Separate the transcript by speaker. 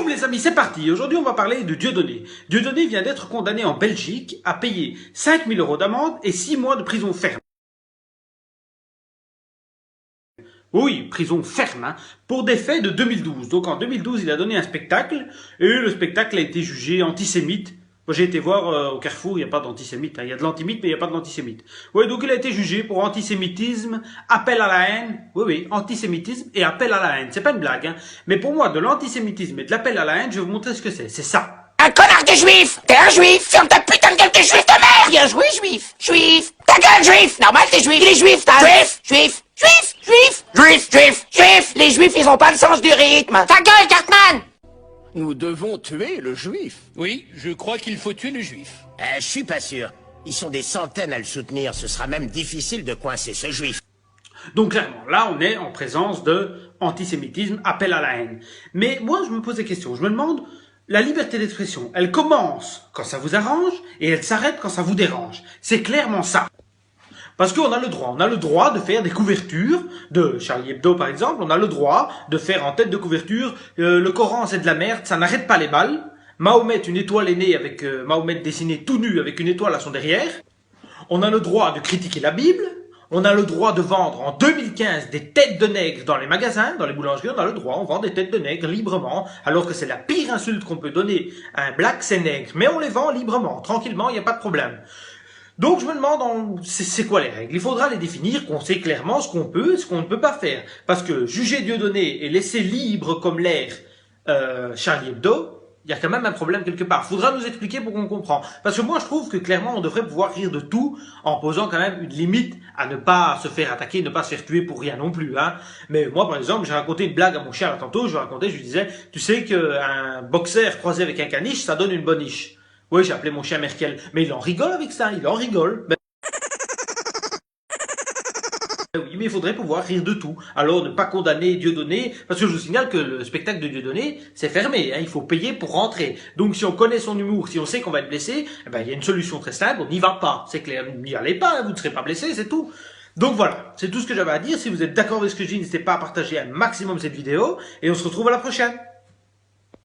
Speaker 1: les amis, c'est parti. Aujourd'hui, on va parler de Dieudonné. Dieudonné vient d'être condamné en Belgique à payer 5 000 € d'amende et 6 mois de prison ferme. Oui, prison ferme, hein, pour des faits de 2012. Donc en 2012, il a donné un spectacle et le spectacle a été jugé antisémite. Moi, j'ai été voir au Carrefour, il n'y a pas d'antisémite. Hein. Il y a de l'antimite, mais il n'y a pas de l'antisémite. Oui, donc il a été jugé pour antisémitisme, appel à la haine. Oui, antisémitisme et appel à la haine. C'est pas une blague, hein. Mais pour moi, de l'antisémitisme et de l'appel à la haine, je vais vous montrer ce que c'est. C'est ça.
Speaker 2: Un connard de juif! T'es un juif! Ferme ta putain de gueule de juif de merde! Bien joué, juif! Juif! Ta gueule, juif! Normal, t'es juif! Il est juif, t'as... Juif! Juif! Juif! Juif! Juif! Juif! Juif! Les juifs, ils ont pas le sens du rythme! Ta gueule, Cartman!
Speaker 3: Nous devons tuer le juif.
Speaker 4: Oui, je crois qu'il faut tuer le juif.
Speaker 5: Je suis pas sûr. Ils sont des centaines à le soutenir. Ce sera même difficile de coincer ce juif.
Speaker 1: Donc clairement, là, on est en présence de antisémitisme, appel à la haine. Mais moi, je me pose des questions. Je me demande, la liberté d'expression, elle commence quand ça vous arrange et elle s'arrête quand ça vous dérange. C'est clairement ça. Parce qu'on a le droit de faire des couvertures de Charlie Hebdo par exemple, on a le droit de faire en tête de couverture le Coran c'est de la merde, ça n'arrête pas les balles. Mahomet, une étoile est née avec Mahomet dessiné tout nu avec une étoile à son derrière. On a le droit de critiquer la Bible. On a le droit de vendre en 2015 des têtes de nègres dans les magasins, dans les boulangeries, on a le droit, on vend des têtes de nègres librement, alors que c'est la pire insulte qu'on peut donner à un black, c'est nègre. Mais on les vend librement, tranquillement, il n'y a pas de problème. Donc je me demande, c'est quoi les règles? Il faudra les définir, qu'on sait clairement ce qu'on peut et ce qu'on ne peut pas faire. Parce que juger Dieudonné et laisser libre comme l'air Charlie Hebdo, il y a quand même un problème quelque part. Faudra nous expliquer pour qu'on comprend. Parce que moi je trouve que clairement on devrait pouvoir rire de tout en posant quand même une limite à ne pas se faire attaquer, ne pas se faire tuer pour rien non plus. Hein. Mais moi par exemple, j'ai raconté une blague à mon chien tantôt, je lui disais, tu sais qu'un boxeur croisé avec un caniche, ça donne une boniche. Oui, j'ai appelé mon chien Merkel. Mais il en rigole avec ça, il en rigole. Ben... Oui, mais il faudrait pouvoir rire de tout. Alors, ne pas condamner Dieudonné, parce que je vous signale que le spectacle de Dieudonné, c'est fermé, hein, il faut payer pour rentrer. Donc, si on connaît son humour, si on sait qu'on va être blessé, eh ben, il y a une solution très simple, on n'y va pas. C'est clair, n'y allez pas, hein, vous ne serez pas blessé, c'est tout. Donc voilà, c'est tout ce que j'avais à dire. Si vous êtes d'accord avec ce que je dis, n'hésitez pas à partager un maximum cette vidéo, et on se retrouve à la prochaine.